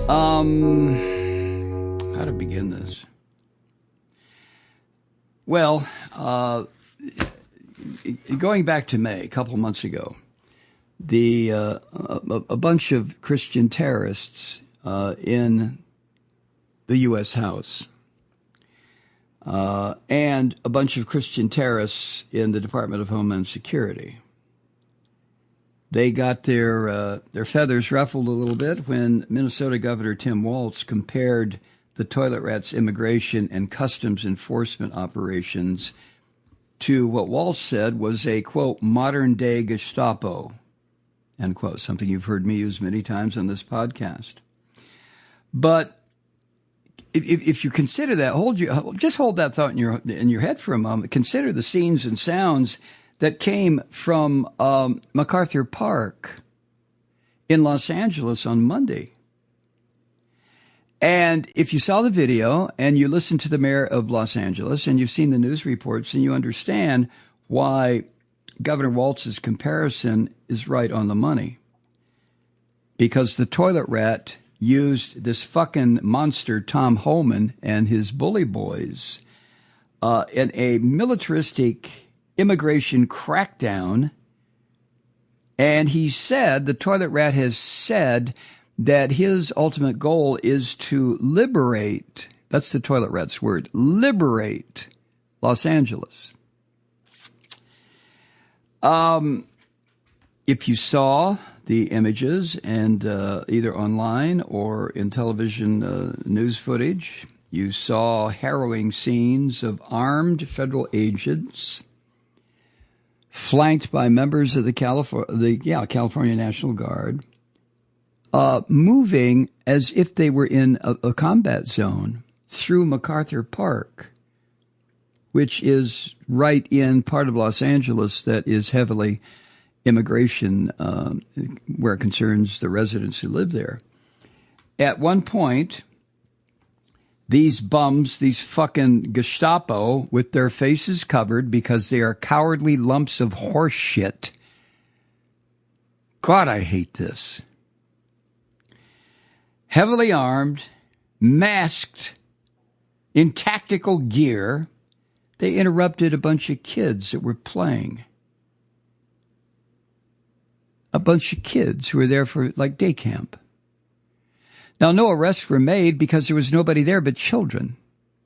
How to begin this? Well, going back to May, a couple of months ago, a bunch of Christian terrorists in the U.S. House and a bunch of Christian terrorists in the Department of Homeland Security. They got their feathers ruffled a little bit when Minnesota Governor Tim Walz compared the toilet rats' immigration and customs enforcement operations to what Walz said was a, quote, modern-day Gestapo, end quote, something you've heard me use many times on this podcast. But if you consider that, just hold that thought in your head for a moment. Consider the scenes and sounds that came from MacArthur Park in Los Angeles on Monday. And if you saw the video and you listened to the mayor of Los Angeles and you've seen the news reports and you understand why Governor Walz's comparison is right on the money. Because the toilet rat used this fucking monster, Tom Homan, and his bully boys in a militaristic immigration crackdown. And he said, the toilet rat has said that his ultimate goal is to liberate, that's the toilet rat's word, liberate Los Angeles. If you saw the images and either online or in television news footage, you saw harrowing scenes of armed federal agents flanked by members of the California National Guard, moving as if they were in a combat zone through MacArthur Park, which is right in part of Los Angeles that is heavily immigration, where it concerns the residents who live there. At one point, these bums, these fucking Gestapo, with their faces covered because they are cowardly lumps of horse shit. God, I hate this. Heavily armed, masked, in tactical gear, they interrupted a bunch of kids that were playing. A bunch of kids who were there for, like, day camp. Now, no arrests were made because there was nobody there but children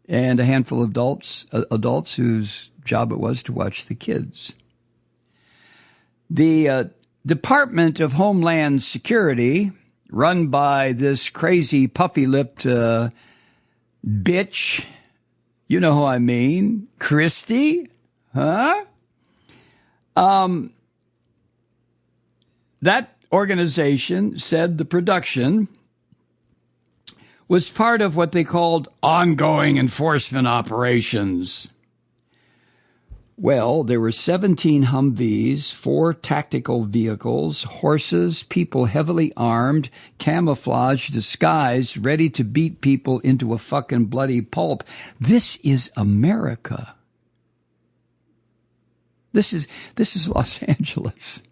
and a handful of adults whose job it was to watch the kids. The Department of Homeland Security, run by this crazy puffy-lipped bitch, you know who I mean, Christie, huh? That organization said the production was part of what they called ongoing enforcement operations. Well, there were 17 Humvees, 4 tactical vehicles, horses, people heavily armed, camouflaged, disguised, ready to beat people into a fucking bloody pulp. This is America. This is Los Angeles.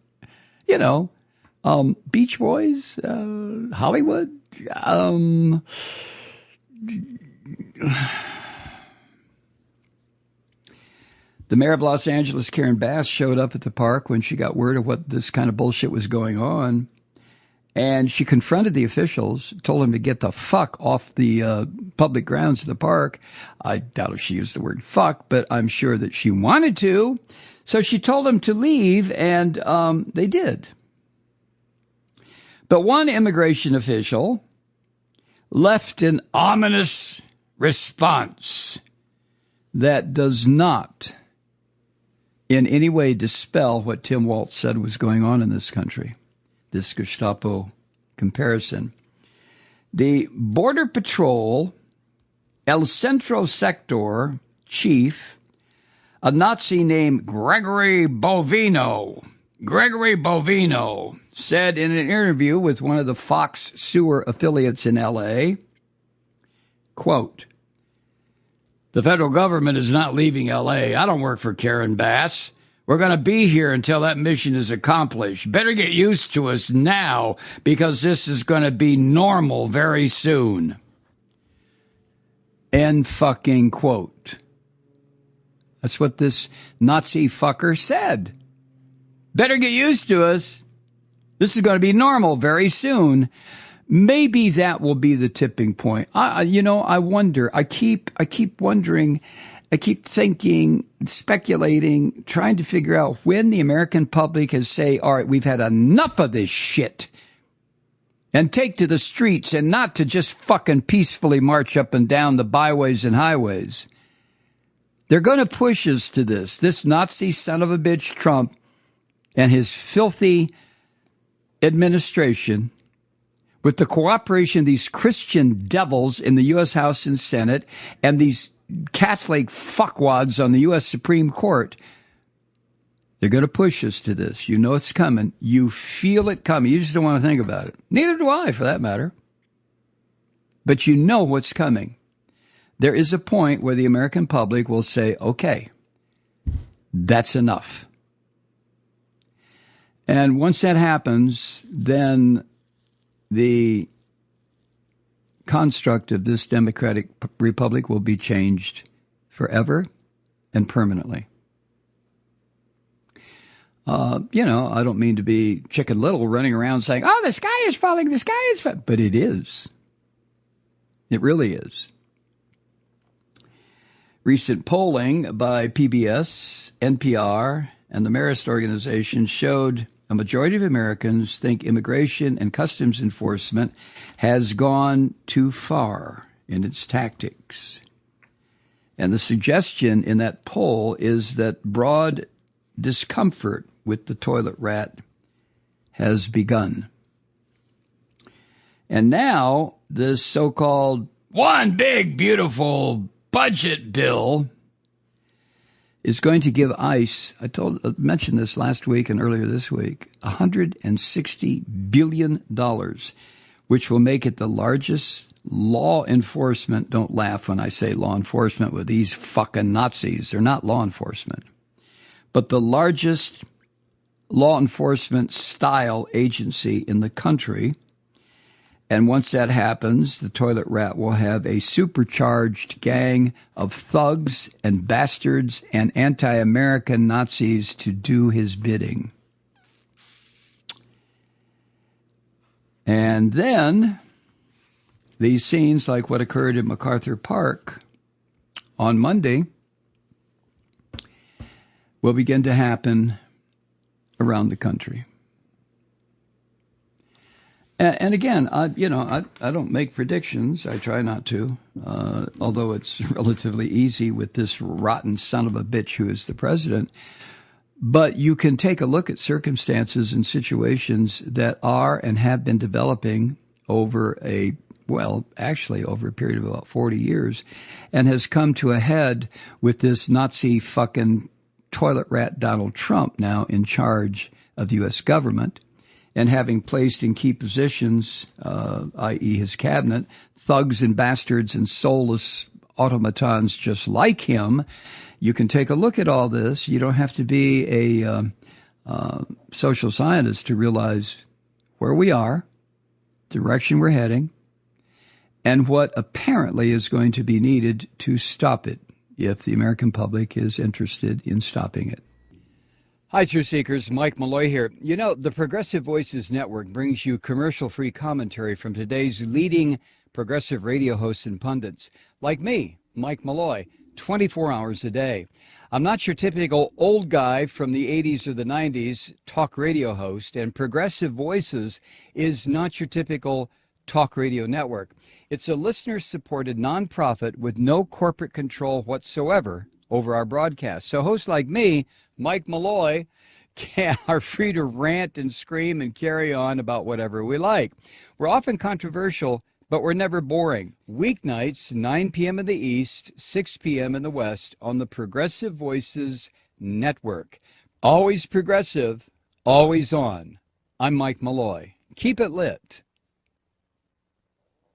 You know, Beach Boys, Hollywood. The mayor of Los Angeles, Karen Bass, showed up at the park when she got word of what this kind of bullshit was going on. And she confronted the officials, told them to get the fuck off the public grounds of the park. I doubt if she used the word fuck, but I'm sure that she wanted to. So she told them to leave, and they did. But one immigration official left an ominous response that does not in any way dispel what Tim Walz said was going on in this country, this Gestapo comparison. The Border Patrol El Centro Sector chief, a Nazi named Gregory Bovino, said in an interview with one of the Fox sewer affiliates in L.A., quote, "The federal government is not leaving L.A. I don't work for Karen Bass. We're going to be here until that mission is accomplished. Better get used to us now because this is going to be normal very soon. End fucking quote. That's what this Nazi fucker said. Better get used to us. This is going to be normal very soon. Maybe that will be the tipping point. I wonder. I keep wondering. I keep thinking, speculating, trying to figure out when the American public has say, all right, we've had enough of this shit, and take to the streets and not to just fucking peacefully march up and down the byways and highways. They're going to push us to this. This Nazi son of a bitch Trump and his filthy administration, with the cooperation of these Christian devils in the U.S. House and Senate and these Catholic fuckwads on the U.S. Supreme Court, they're going to push us to this. You know it's coming. You feel it coming. You just don't want to think about it. Neither do I, for that matter. But you know what's coming. There is a point where the American public will say, okay, that's enough. And once that happens, then the construct of this democratic republic will be changed forever and permanently. I don't mean to be Chicken Little running around saying, oh, the sky is falling, the sky is falling. But it is. It really is. Recent polling by PBS, NPR, and the Marist organization showed a majority of Americans think immigration and customs enforcement has gone too far in its tactics. And the suggestion in that poll is that broad discomfort with the toilet rat has begun. And now this so-called one big, beautiful budget bill is going to give ICE, I mentioned this last week and earlier this week, $160 billion, which will make it the largest law enforcement. Don't laugh when I say law enforcement with these fucking Nazis. They're not law enforcement. But the largest law enforcement style agency in the country. And once that happens, the toilet rat will have a supercharged gang of thugs and bastards and anti-American Nazis to do his bidding. And then these scenes, like what occurred in MacArthur Park on Monday, will begin to happen around the country. And again, I don't make predictions. I try not to, although it's relatively easy with this rotten son of a bitch who is the president. But you can take a look at circumstances and situations that are and have been developing over a period of about 40 years, and has come to a head with this Nazi fucking toilet rat Donald Trump now in charge of the U.S. government. And having placed in key positions, i.e. his cabinet, thugs and bastards and soulless automatons just like him, you can take a look at all this. You don't have to be a social scientist to realize where we are, direction we're heading, and what apparently is going to be needed to stop it if the American public is interested in stopping it. Hi, Truth Seekers. Mike Malloy here. You know, the Progressive Voices Network brings you commercial-free commentary from today's leading progressive radio hosts and pundits, like me, Mike Malloy, 24 hours a day. I'm not your typical old guy from the 80s or the 90s talk radio host, and Progressive Voices is not your typical talk radio network. It's a listener-supported nonprofit with no corporate control whatsoever over our broadcast. So hosts like me, Mike Malloy, are free to rant and scream and carry on about whatever we like. We're often controversial, but we're never boring. Weeknights, 9 p.m. in the East, 6 p.m. in the West on the Progressive Voices Network. Always progressive, always on. I'm Mike Malloy. Keep it lit.